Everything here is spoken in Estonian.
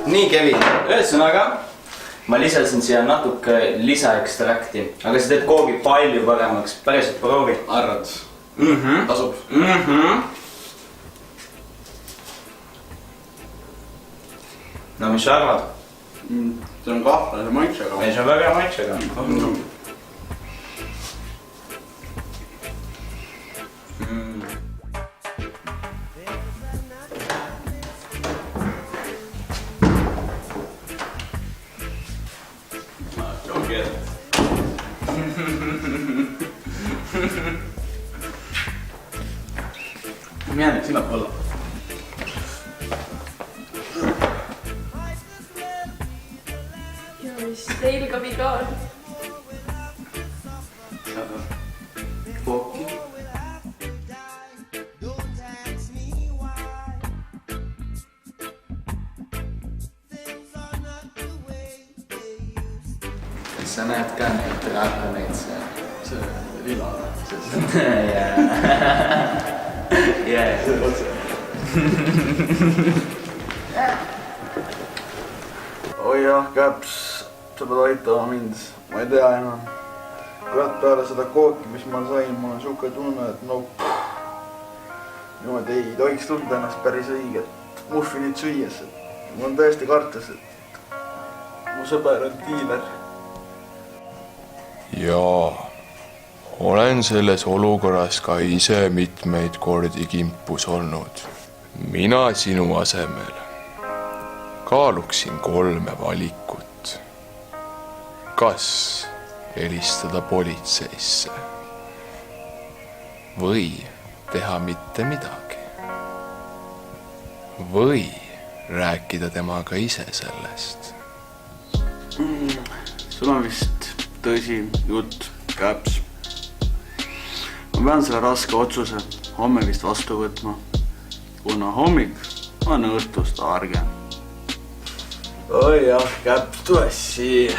Nii, Kevin, ühesõnaga ma lisasin siia natuke lisaekstrakti, aga see teeb koogi palju paremaks, päriselt proovi. Arvad? Tasub? No mis sa arvad? See on kahtlase maitsega. Ei, see on väga maitsega. Ma jään sinna alla. Ja mis teil ka viga on? Kooki. Kas sa näed ka neid draakoneid seal? See lila. Jaa. See otse. Oi jah, Käps, sa pead aitama mind. Ma ei tea enam. Kurat, peale seda kooki, mis ma sain, mul on siuke tunne, et no niimoodi ei tohiks tunda ennast päris õiget muffinit süües. Mul on tõesti kartus, et mu sõber on diiler. Jaa, olen selles olukorras ka ise mitmeid kordi kimpus olnud. Mina sinu asemel kaaluksin 3 valikut. Kas helistada politseisse või teha mitte midagi või rääkida temaga ise sellest. Sul on vist tõsi jutt, Käps. Ma pean selle raske otsuse hommikust vastu võtma, kuna hommik on õhtust argem. Oi jah, Käps, tule siia.